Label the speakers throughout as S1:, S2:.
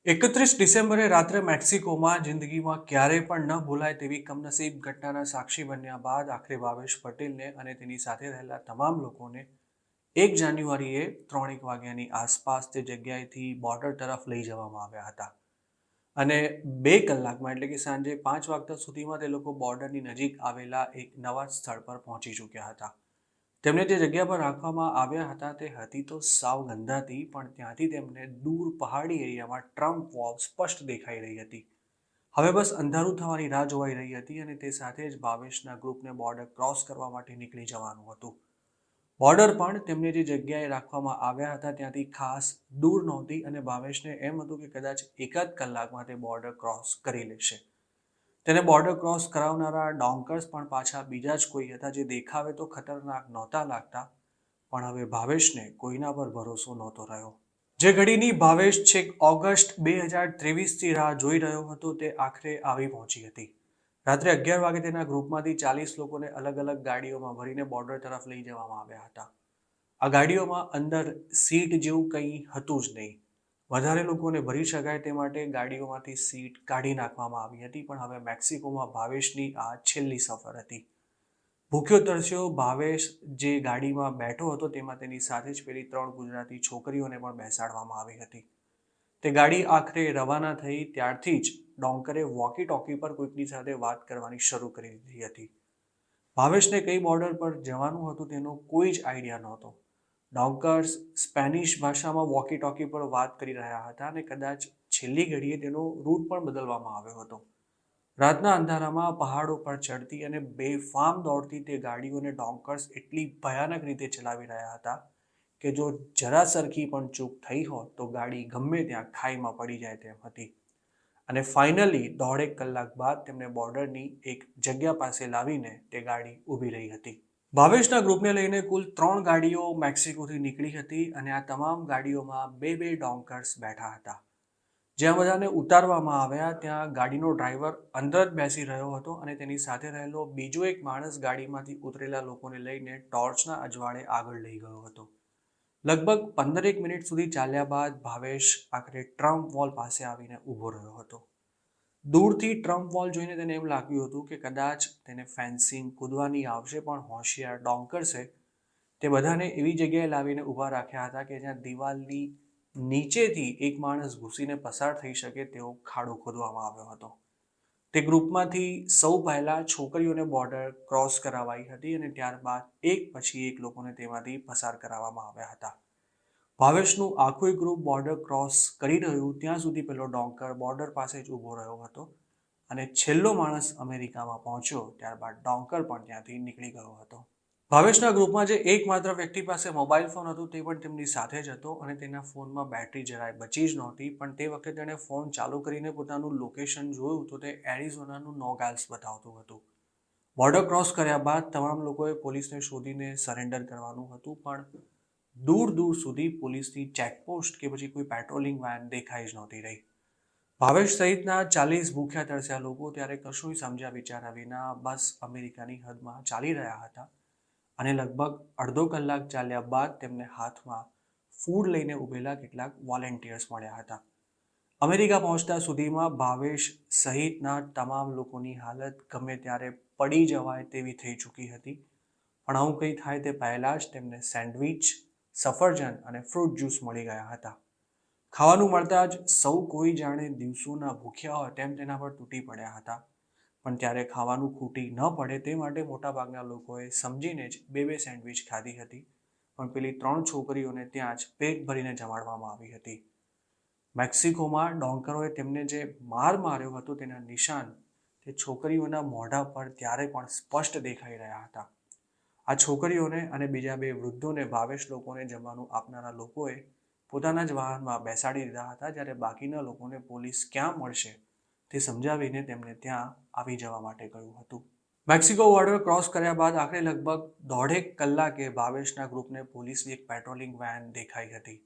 S1: 31 ડિસેમ્બરે રાત્રે મેક્સિકોમાં જિંદગીમાં ક્યારેય પણ ન ભૂલાય તેવી કમનસીબ ઘટનાના સાક્ષી બન્યા બાદ આખરે ભાવેશ પટેલને અને તેની સાથે રહેલા તમામ લોકોને 1 જાન્યુઆરીએ 3 વાગ્યાની આસપાસ તે જગ્યાએથી બોર્ડર તરફ લઈ જવામાં આવ્યા હતા અને 2 કલાકમાં એટલે કે સાંજે 5 વાગ્યા સુધીમાં તે લોકો બોર્ડરની નજીક આવેલા એક નવા સ્થળ પર પહોંચી ચૂક્યા હતા. તેમને જે જગ્યા પર રાખવામાં આવ્યા હતા તે હતી તો સાવ ગંધાતી, પણ ત્યાંથી તેમને દૂર પહાડી એરિયામાં ટ્રમ્પ વોલ સ્પષ્ટ દેખાઈ રહી હતી. હવે બસ અંધારું થવાની રાહ જોવાઈ રહી હતી અને તે સાથે જ ભાવેશના ગ્રુપને બોર્ડર ક્રોસ કરવા માટે નીકળી જવાનું હતું. બોર્ડર પણ તેમને જે જગ્યાએ રાખવામાં આવ્યા હતા ત્યાંથી ખાસ દૂર નહોતી અને ભાવેશને એમ હતું કે કદાચ એકાદ કલાકમાં તે બોર્ડર ક્રોસ કરી લેશે. તેને બોર્ડર ક્રોસ કરાવનારા ડોંકર્સ પણ પાછા બીજા જ કોઈ હતા જે દેખાવે તો ખતરનાક નહોતા લાગતા, પણ હવે ભાવેશને કોઈના પર ભરોસો નહોતો રહ્યો. જે ઘડીની ભાવેશ છેક ઓગસ્ટ 2023થી રાહ જોઈ રહ્યો હતો તે આખરે આવી પહોંચી હતી. રાત્રે 11 વાગે તેના ગ્રુપમાંથી 40 લોકોને અલગ અલગ ગાડીઓમાં ભરીને બોર્ડર તરફ લઈ જવામાં આવ્યા હતા. આ ગાડીઓમાં અંદર સીટ જેવું કંઈ હતું જ નહીં. વધારે લોકોને ભરી શકાય તે માટે ગાડીઓમાંથી સીટ કાઢી નાખવામાં આવી હતી, પણ હવે મેક્સિકોમાં ભાવેશની આ છેલ્લી સફર હતી. ભૂખ્યો તરસ્યો ભાવેશ જે ગાડીમાં બેઠો હતો તેમાં તેની સાથે જ પેલી 3 ગુજરાતી છોકરીઓને પણ બેસાડવામાં આવી હતી. તે ગાડી આખરે રવાના થઈ ત્યારથી જ ડોંકરે વોકી ટોકી પર કોઈકની સાથે વાત કરવાની શરૂ કરી દીધી હતી. ભાવેશને કઈ બોર્ડર પર જવાનું હતું તેનો કોઈ જ આઈડિયા નહોતો. ડોંકર્સ સ્પેનિશ ભાષામાં વોકી ટોકી પર વાત કરી રહ્યા હતા અને કદાચ છેલ્લી ઘડીએ તેનો રૂટ પણ બદલવામાં આવ્યો હતો. રાતના અંધારામાં પહાડો પર ચડતી અને બેફામ દોડતી તે ગાડીઓને ડોંકર્સ એટલી ભયાનક રીતે ચલાવી રહ્યા હતા કે જો જરા સરખી પણ ચૂક થઈ હોત તો ગાડી ગમે ત્યાં ખાઈમાં પડી જાય તેમ હતી. અને ફાઇનલી 1.5 કલાક બાદ તેમને બોર્ડરની એક જગ્યા પાસે લાવીને તે ગાડી ઊભી રહી હતી. ભાવેશના ગ્રુપને લઈને કુલ 3 ગાડીઓ મેક્સિકોથી નીકળી હતી અને આ તમામ ગાડીઓમાં બે ડોંકર્સ બેઠા હતા. જ્યાં બધાને ઉતારવામાં આવ્યા ત્યાં ગાડીનો ડ્રાઈવર અંદર જ બેસી રહ્યો હતો અને તેની સાથે રહેલો બીજો એક માણસ ગાડીમાંથી ઉતરેલા લોકોને લઈને ટોર્ચના અજવાળે આગળ લઈ ગયો હતો. લગભગ 15 મિનિટ સુધી ચાલ્યા બાદ ભાવેશ આખરે ટ્રમ્પ વોલ પાસે આવીને ઊભો રહ્યો હતો. દૂરથી ટ્રમ્પ વોલ જોઈને તેને એમ લાગ્યું હતું કે કદાચ તેને ફેન્સિંગ કૂદવાની આવશે, પણ હોશિયાર ડોંકર્સે તે બધાને એવી જગ્યાએ લાવીને ઊભા રાખ્યા હતા કે જ્યાં દિવાલની નીચેથી એક માણસ ઘૂસીને પસાર થઈ શકે તેવો ખાડો ખોદવામાં આવ્યો હતો. તે ગ્રુપમાંથી સૌ પહેલા છોકરીઓને બોર્ડર ક્રોસ કરાવાઈ હતી અને ત્યારબાદ એક પછી એક લોકોને તેમાંથી પસાર કરાવવામાં આવ્યા હતા. ભાવેશનું આખું ગ્રુપ બોર્ડર ક્રોસ કરી રહ્યું ત્યાં સુધી પેલો ડોંકર બોર્ડર પાસે જ ઊભો રહ્યો હતો અને છેલ્લો માણસ અમેરિકામાં પહોંચ્યો ત્યારબાદ ડોંકર પણ ત્યાંથી નીકળી ગયો હતો. ભાવેશના ગ્રુપમાં જે એકમાત્ર વ્યક્તિ પાસે મોબાઈલ ફોન હતો તે પણ તેમની સાથે જ હતો અને તેના ફોનમાં બેટરી જરાય બચી જ નહોતી, પણ તે વખતે તેણે ફોન ચાલુ કરીને પોતાનું લોકેશન જોયું તો તે એરિઝોનાનું નોગાલ્સ બતાવતું હતું. બોર્ડર ક્રોસ કર્યા બાદ તમામ લોકોએ પોલીસને શોધીને સરેન્ડર કરવાનું હતું, પણ દૂર દૂર સુધી પોલીસની ચેકપોસ્ટ કે પછી કોઈ પેટ્રોલિંગ વેન દેખાઈ જ નહોતી રહી. ભાવેશ સહિતના 40 ભૂખ્યા તરસ્યા લોકો ત્યારે કશું સમજ્યા વિચાર્યા વિના બસ અમેરિકાની હદમાં ચાલી રહ્યા હતા અને લગભગ અડધો કલાક ચાલ્યા બાદ તેમને હાથમાં ફૂડ લઈને ઊભેલા કેટલાક વોલેન્ટિયર્સ મળ્યા હતા. અમેરિકા પહોંચતા સુધીમાં ભાવેશ સહિતના તમામ લોકોની હાલત ગમે ત્યારે પડી જવાય તેવી થઈ ચૂકી હતી, પણ આવું કંઈ થાય તે પહેલાં જ તેમને સેન્ડવિચ, સફરજન અને ફ્રૂટ જ્યુસ મળી ગયા હતા. ખાવાનું મળતા જ સૌ કોઈ જાણે દિવસોના ભૂખ્યા હોય તેમ તેના પર તૂટી પડ્યા હતા, પણ ત્યારે ખાવાનું ખૂટી ન પડે તે માટે મોટાભાગના લોકોએ સમજીને જ બે સેન્ડવિચ ખાધી હતી, પણ પેલી 3 છોકરીઓને ત્યાં જ પેટ ભરીને જમાડવામાં આવી હતી. મેક્સિકોમાં ડોંકરોએ તેમને જે માર માર્યો હતો તેના નિશાન તે છોકરીઓના મોઢા પર ત્યારે પણ સ્પષ્ટ દેખાઈ રહ્યા હતા. આ છોકરીઓને અને બીજા 2 વૃદ્ધોને ભાવેશ લોકોને જમવાનું આપનારા લોકોએ પોતાના જ વાહનમાં બેસાડી દીધા હતા, જ્યારે બાકીના લોકોને પોલીસ ક્યાં મળશે તે સમજાવીને તેમને ત્યાં આવી જવા માટે કહ્યું હતું. મેક્સિકો બોર્ડર ક્રોસ કર્યા બાદ આખરે લગભગ 1.5 કલાકે ભાવેશના ગ્રુપને પોલીસની એક પેટ્રોલિંગ વેન દેખાઈ હતી.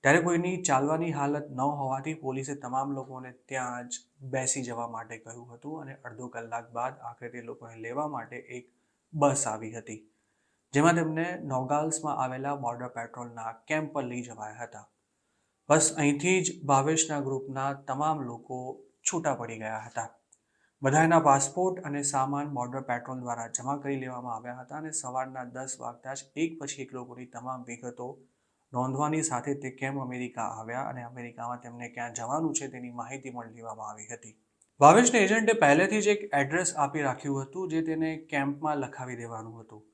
S1: ત્યારે કોઈની ચાલવાની હાલત ન હોવાથી પોલીસે તમામ લોકોને ત્યાં જ બેસી જવા માટે કહ્યું હતું અને અડધો કલાક બાદ આખરે તે લોકોને લેવા માટે એક બસ આવી હતી, જેમાં તેમને નોગાલ્સમાં આવેલા બોર્ડર પેટ્રોલના કેમ્પ પર લઈ જવાયા હતા. બસ અહીંથી જ ભાવેશના ગ્રુપના તમામ લોકો છૂટા પડી ગયા હતા. બધાના પાસપોર્ટ અને સામાન બોર્ડર પેટ્રોલ દ્વારા જમા કરી લેવામાં આવ્યા હતા અને સવારના 10 વાગતા જ એક પછી એક લોકોની તમામ વિગતો નોંધવાની સાથે તે કેમ અમેરિકા આવ્યા અને અમેરિકામાં તેમને ક્યાં જવાનું છે તેની માહિતી પણ લેવામાં આવી હતી. ભાવેશને એજન્ટે પહેલેથી જ એક એડ્રેસ આપી રાખ્યું હતું જે તેને કેમ્પમાં લખાવી દેવાનું હતું.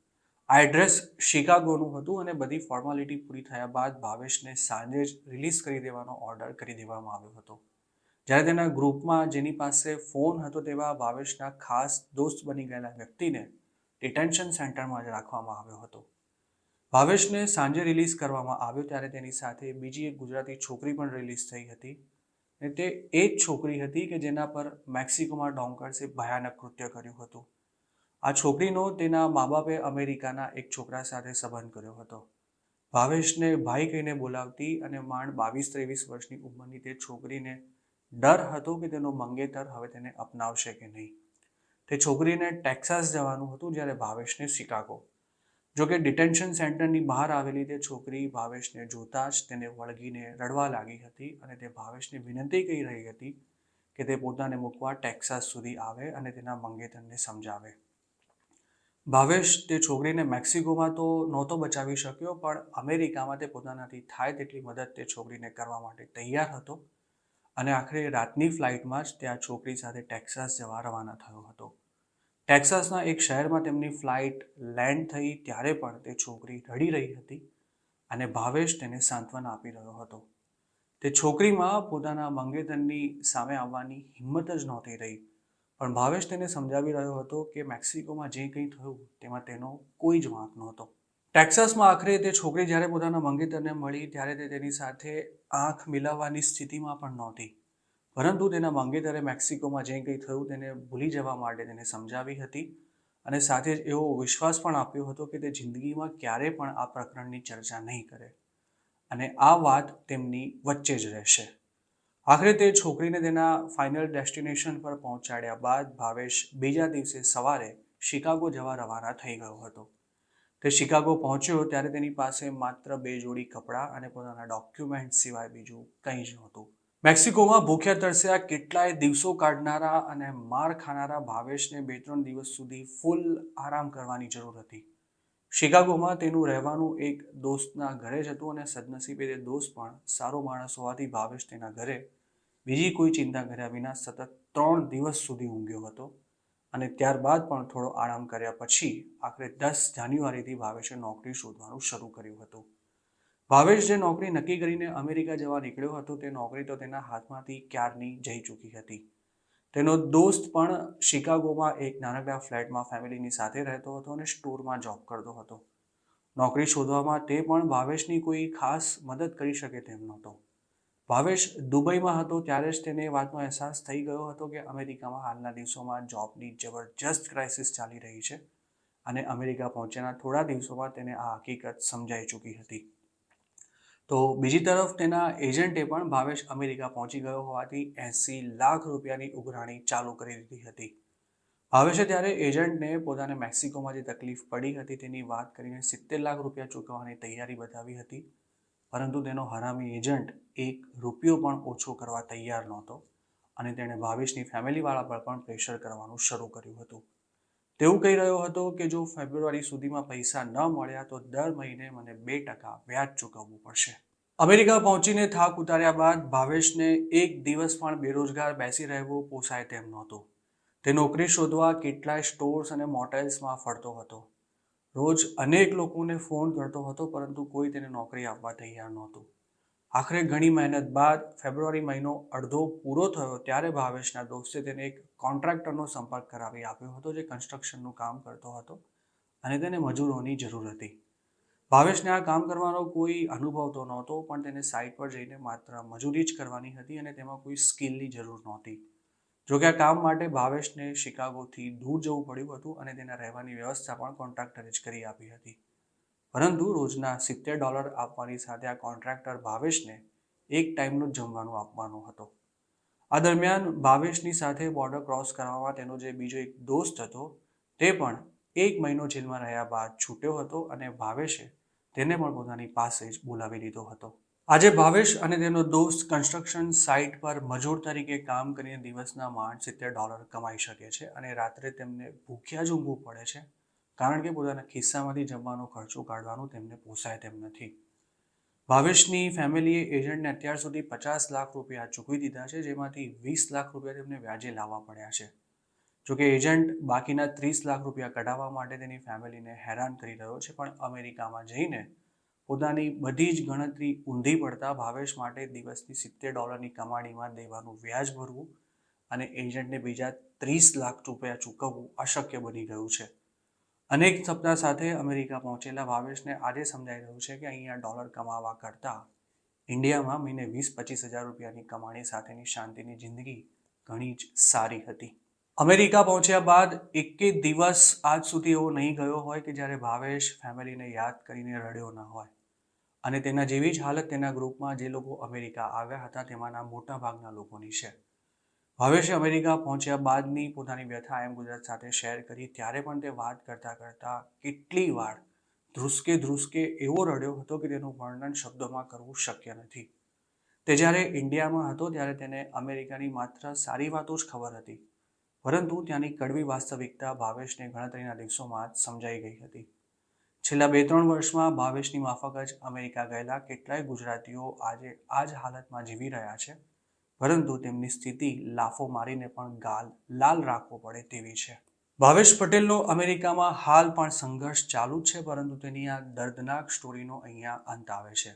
S1: આ એડ્રેસ શિકાગોનું હતું અને બધી ફોર્માલિટી પૂરી થયા બાદ ભાવેશને સાંજે જ રિલીઝ કરી દેવાનો ઓર્ડર કરી દેવામાં આવ્યો હતો. જ્યારે તેના ગ્રુપમાં જેની પાસે ફોન હતો તેવા ભાવેશના ખાસ દોસ્ત બની ગયેલા વ્યક્તિને ડિટેન્શન સેન્ટરમાં જ રાખવામાં આવ્યો હતો. ભાવેશને સાંજે રિલીઝ કરવામાં આવ્યો ત્યારે તેની સાથે બીજી એક ગુજરાતી છોકરી પણ રિલીઝ થઈ હતી અને તે એ જ છોકરી હતી કે જેના પર મેક્સિકોમાં ડોંકર્સે ભયાનક કૃત્ય કર્યું હતું. આ છોકરીનો તેના મા બાપે અમેરિકાના એક છોકરા સાથે સંબંધ કર્યો હતો. ભાવેશને ભાઈ કહીને બોલાવતી અને માંડ 22-23 વર્ષની ઉંમરની તે છોકરીને ડર હતો કે તેનો મંગેતર હવે તેને અપનાવશે કે નહીં. તે છોકરીને ટેક્સાસ જવાનું હતું જ્યારે ભાવેશને શિકાગો. જો કે ડિટેન્શન સેન્ટરની બહાર આવેલી તે છોકરી ભાવેશને જોતા જ તેને વળગીને રડવા લાગી હતી અને તે ભાવેશને વિનંતી કરી રહી હતી કે તે પોતાને મૂકવા ટેક્સાસ સુધી આવે અને તેના મંગેતરને સમજાવે. ભાવેશ તે છોકરીને મેક્સિકોમાં તો નહોતો બચાવી શક્યો પણ અમેરિકામાં તે પોતાનાથી થાય તેટલી મદદ તે છોકરીને કરવા માટે તૈયાર હતો અને આખરે રાતની ફ્લાઇટમાં જ તે આ છોકરી સાથે ટેક્સાસ જવા રવાના થયો હતો. ટેક્સાસના એક શહેરમાં તેમની ફ્લાઇટ લેન્ડ થઈ ત્યારે પણ તે છોકરી રડી રહી હતી અને ભાવેશ તેને સાંત્વના આપી રહ્યો હતો. તે છોકરીમાં પોતાના મંગેતરની સામે આવવાની હિંમત જ નહોતી રહી પણ ભાવેશ તેને સમજાવી રહ્યો હતો કે મેક્સિકોમાં જે કંઈ થયું તેમાં તેનો કોઈ જ વાંક નહોતો. ટેક્સાસમાં આખરે તે છોકરી જ્યારે પોતાના મંગેતરને મળી ત્યારે તે તેની સાથે આંખ મિલાવવાની સ્થિતિમાં પણ નહોતી પરંતુ તેના મંગેતરે મેક્સિકોમાં જે કંઈ થયું તેને ભૂલી જવા માટે તેને સમજાવી હતી અને સાથે જ એવો વિશ્વાસ પણ આપ્યો હતો કે તે જિંદગીમાં ક્યારેય પણ આ પ્રકરણની ચર્ચા નહીં કરે અને આ વાત તેમની વચ્ચે જ રહેશે. આખરે તે છોકરીને તેના ફાઇનલ ડેસ્ટિનેશન પર પહોંચાડ્યા બાદ ભાવેશ બીજા દિવસે સવારે શિકાગો જવા રવાના થઈ ગયો હતો. તે શિકાગો પહોંચ્યો ત્યારે તેની પાસે માત્ર 2 જોડી કપડાં અને પોતાના ડોક્યુમેન્ટ સિવાય બીજું કંઈ જ નહોતું. મેક્સિકોમાં ભૂખ્યા તરસ્યા કેટલાય દિવસો કાઢનારા અને માર ખાનારા ભાવેશને 2-3 દિવસ સુધી ફૂલ આરામ કરવાની જરૂર હતી. શિકાગોમાં તેનું રહેવાનું એક દોસ્તના ઘરે જ હતું અને સદનસીબે તે દોસ્ત પણ સારો માણસ હોવાથી ભાવેશ તેના ઘરે બીજી કોઈ ચિંતા કર્યા વિના સતત 3 દિવસ સુધી ઊંઘ્યો હતો અને ત્યારબાદ પણ થોડો આરામ કર્યા પછી આખરે 10 જાન્યુઆરીથી ભાવેશે નોકરી શોધવાનું શરૂ કર્યું હતું. ભાવેશ જે નોકરી નક્કી કરીને અમેરિકા જવા નીકળ્યો હતો તે નોકરી તો તેના હાથમાંથી ક્યારની જઈ ચૂકી હતી. તેનો દોસ્ત પણ શિકાગોમાં એક નાનકડા ફ્લેટમાં ફેમિલીની સાથે રહેતો હતો અને સ્ટોરમાં જોબ કરતો હતો. નોકરી શોધવામાં તે પણ ભાવેશની કોઈ ખાસ મદદ કરી શકે તેમ નહોતો. ભાવેશ દુબઈમાં હતો ત્યારે જ તેને એ વાતનો અહેસાસ થઈ ગયો હતો કે અમેરિકામાં હાલના દિવસોમાં જોબની જબરજસ્ત ક્રાઇસિસ ચાલી રહી છે અને અમેરિકા પહોંચ્યાના થોડા દિવસોમાં તેને આ હકીકત સમજાઈ ચૂકી હતી. તો બીજી તરફ તેના એજન્ટે પણ ભાવેશ અમેરિકા પહોંચી ગયો હોવાથી 80 લાખ રૂપિયાની ઉઘરાણી ચાલુ કરી દીધી હતી. ભાવેશે ત્યારે એજન્ટને પોતાને મેક્સિકોમાં જે તકલીફ પડી હતી તેની વાત કરીને 70 લાખ રૂપિયા ચૂકવવાની તૈયારી બતાવી હતી પરંતુ તેનો હરામી એજન્ટ 1 રૂપિયો પણ ઓછો કરવા તૈયાર નહોતો અને તેણે ભાવેશની ફેમિલીવાળા પર પણ પ્રેશર કરવાનું શરૂ કર્યું હતું. તેવું કહી રહ્યો હતો કે જો ફેબ્રુઆરી સુધીમાં પૈસા ન મળ્યા તો દર મહિને મને 2% વ્યાજ ચૂકવવું પડશે. અમેરિકા પહોંચીને થાક ઉતાર્યા બાદ ભાવેશને એક દિવસ પણ બેરોજગાર બેસી રહેવું પોસાય તેમ નહોતું. તે નોકરી શોધવા કેટલાય સ્ટોર્સ અને મોટેલ્સમાં ફરતો હતો. રોજ અનેક લોકોને ફોન કરતો હતો પરંતુ કોઈ તેને નોકરી આપવા તૈયાર નહોતું. આખરે ઘણી મહેનત બાદ ફેબ્રુઆરી મહિનો અડધો પૂરો થયો ત્યારે ભાવેશના દોસ્તે તેને એક કોન્ટ્રાક્ટરનો સંપર્ક કરાવી આપ્યો હતો જે કન્સ્ટ્રક્શનનું કામ કરતો હતો અને તેને મજૂરોની જરૂર હતી. ભાવેશને આ કામ કરવાનો કોઈ અનુભવ તો નહોતો પણ તેને સાઇટ પર જઈને માત્ર મજૂરી જ કરવાની હતી અને તેમાં કોઈ સ્કિલની જરૂર નહોતી. જોકે આ કામ માટે ભાવેશને શિકાગોથી દૂર જવું પડ્યું હતું અને તેના રહેવાની વ્યવસ્થા પણ કોન્ટ્રાક્ટરે જ કરી આપી હતી. પરંતુ રોજના $70 આપવાની સાથે આ કોન્ટ્રાક્ટર ભાવેશને એક ટાઈમનું જમવાનું આપવાનો હતો. આ દરમિયાન ભાવેશની સાથે બોર્ડર ક્રોસ કરવામાં તેનો જે બીજો એક દોસ્ત હતો તે પણ 1 મહિનો જેલમાં રહ્યા બાદ છૂટ્યો હતો અને ભાવેશે તેને પણ પોતાની પાસે જ બોલાવી લીધો હતો. આજે ભાવેશ અને તેનો દોસ્ત કન્સ્ટ્રક્શન સાઇટ પર મજૂર તરીકે કામ કરીને દિવસના માંડ $70 કમાઈ શકે છે અને રાત્રે તેમને ભૂખ્યા જ ઊંઘવું પડે છે, કારણ કે પોતાના ખિસ્સામાંથી જમવાનો ખર્ચો કાઢવાનું તેમને પોસાય તેમ નથી. ભાવેશની ફેમિલીએ એજન્ટને અત્યાર સુધી ₹50 લાખ ચૂકવી દીધા છે, જેમાંથી ₹20 લાખ તેમને વ્યાજે લાવવા પડ્યા છે. જોકે એજન્ટ બાકીના ₹30 લાખ કઢાવવા માટે તેની ફેમિલીને હેરાન કરી રહ્યો છે, પણ અમેરિકામાં જઈને પોતાની બધી જ ગણતરી ઊંધી પડતા ભાવેશ માટે દિવસની $70 કમાણીમાં દેવાનું વ્યાજ ભરવું અને એજન્ટને બીજા ₹30 લાખ ચૂકવવું અશક્ય બની ગયું છે. અનેક સપ્તાહ સાથે અમેરિકા પહોંચેલા ભાવેશને આજે સમજાઈ રહ્યું છે કે અહીંયા ડોલર કમાવા કરતાં ઇન્ડિયામાં મહિને 20-25 હજાર રૂપિયાની કમાણી સાથેની શાંતિની જિંદગી ઘણી જ સારી હતી. અમેરિકા પહોંચ્યા બાદ એકે દિવસ આજ સુધી એવો નહીં ગયો હોય કે જ્યારે ભાવેશ ફેમિલીને યાદ કરીને રડ્યો ન હોય. અને તેના જેવી જ હાલત તેના ગ્રુપમાં જે લોકો અમેરિકા આવ્યા હતા તેમાંના મોટા ભાગના લોકોની છે. ભાવેશે અમેરિકા પહોંચ્યા બાદની પોતાની વ્યથા આઈ એમ ગુજરાત સાથે શેર કરી, ત્યારે પણ તે વાત કરતા કેટલી વાર ધ્રુસકે એવો રડ્યો હતો કે તેનું વર્ણન શબ્દોમાં કરવું શક્ય નથી. તે જ્યારે ઇન્ડિયામાં હતો ત્યારે તેને અમેરિકાની માત્ર સારી વાતો જ ખબર હતી, પરંતુ ત્યાંની કડવી વાસ્તવિકતા ભાવેશને ગણતરીના દિવસોમાં જ સમજાઈ ગઈ હતી. છેલ્લા 2-3 વર્ષમાં ભાવેશની માફક જ અમેરિકા ગયેલા કેટલાય ગુજરાતીઓ આજે આ જ હાલતમાં જીવી રહ્યા છે, પરંતુ તેમની સ્થિતિ લાફો મારીને પણ ગાલ લાલ રાખવો પડે તેવી છે. ભાવેશ પટેલનો અમેરિકામાં હાલ પણ સંઘર્ષ ચાલુ જ છે, પરંતુ તેની આ દર્દનાક સ્ટોરીનો અહીંયા અંત આવે છે.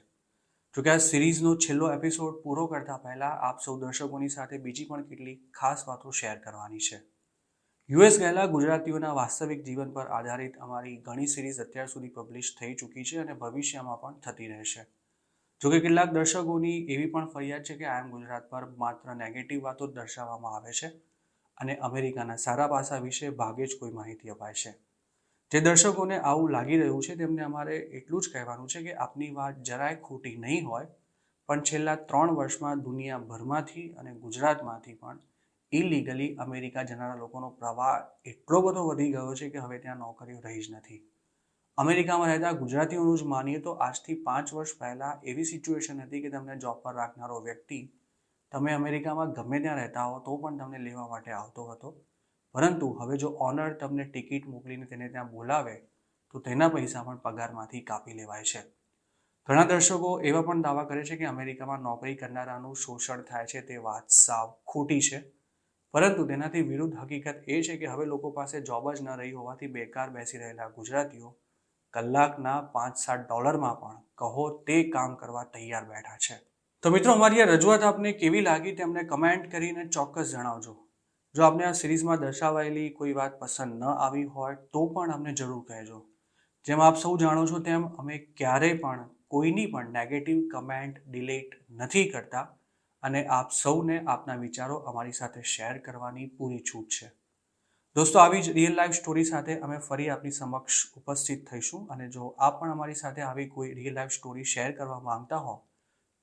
S1: જોકે આ સિરીઝનો છેલ્લો એપિસોડ પૂરો કરતા પહેલા આપ સૌ દર્શકોની સાથે બીજી પણ કેટલીક ખાસ વાતો શેર કરવાની છે. યુએસ ગયેલા ગુજરાતીઓના વાસ્તવિક જીવન પર આધારિત અમારી ઘણી સિરીઝ અત્યાર સુધી પબ્લિશ થઈ ચૂકી છે અને ભવિષ્યમાં પણ થતી રહેશે. જોકે કેટલાક દર્શકોની એવી પણ ફરિયાદ છે કે આઈ એમ ગુજરાત પર માત્ર નેગેટિવ વાતો જ દર્શાવવામાં આવે છે અને અમેરિકાના સારા પાસા વિશે ભાગે જ કોઈ માહિતી અપાય છે. જે દર્શકોને આવું લાગી રહ્યું છે તેમને અમારે એટલું જ કહેવાનું છે કે આપની વાત જરાય ખોટી નહીં હોય, પણ છેલ્લા 3 વર્ષમાં દુનિયાભરમાંથી અને ગુજરાતમાંથી પણ ઇલીગલી અમેરિકા જનારા લોકોનો પ્રવાહ એટલો બધો વધી ગયો છે કે હવે ત્યાં નોકરીઓ રહી જ નથી. અમેરિકામાં રહેતા ગુજરાતીઓનું જ માનીએ તો આજથી 5 વર્ષ પહેલાં એવી સિચ્યુએશન હતી કે તમને જોબ પર રાખનારો વ્યક્તિ તમે અમેરિકામાં ગમે ત્યાં રહેતા હો તો પણ તમને લેવા માટે આવતો હતો, પરંતુ હવે જો ઓનર તમને ટિકિટ મોકલીને તેને ત્યાં બોલાવે તો તેના પૈસા પણ પગારમાંથી કાપી લેવાય છે. ઘણા દર્શકો એવા પણ દાવા કરે છે કે અમેરિકામાં નોકરી કરનારાનું શોષણ થાય છે. તે વાત સાવ ખોટી છે, પરંતુ તેનાથી વિરુદ્ધ હકીકત એ છે કે હવે લોકો પાસે જોબ જ ન રહી હોવાથી બેકાર બેસી રહેલા ગુજરાતીઓ કલાકના $5-7 પણ કહો તે કામ કરવા તૈયાર બેઠા છે. તો મિત્રો, અમારી આ રજૂઆત આપને કેવી લાગી તે અમને કમેન્ટ કરીને ચોક્કસ જણાવજો. જો આપને આ સિરીઝમાં દર્શાવાયેલી કોઈ વાત પસંદ ન આવી હોય તો પણ અમને જરૂર કહેજો. જેમ આપ સૌ જાણો છો તેમ અમે ક્યારેય પણ કોઈની પણ નેગેટિવ કમેન્ટ ડિલીટ નથી કરતા અને આપ સૌને આપના વિચારો અમારી સાથે શેર કરવાની પૂરી છૂટ છે. દોસ્તો, આવી જ રિયલ લાઈફ સ્ટોરી સાથે અમે ફરી આપની સમક્ષ ઉપસ્થિત થઈશું અને જો આપ પણ અમારી સાથે આવી કોઈ રિયલ લાઈફ સ્ટોરી શેર કરવા માંગતા હો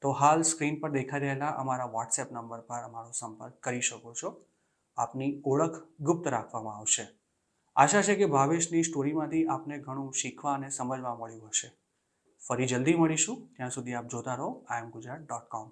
S1: તો હાલ સ્ક્રીન પર દેખાઈ રહેલા અમારા વોટ્સએપ નંબર પર અમારો સંપર્ક કરી શકો છો. આપની ઓળખ ગુપ્ત રાખવામાં આવશે. આશા છે કે ભાવેશની સ્ટોરીમાંથી આપને ઘણું શીખવા અને સમજવા મળ્યું હશે. ફરી જલ્દી મળીશું. ત્યાં સુધી આપ જોતા રહો IIMGujarat.com.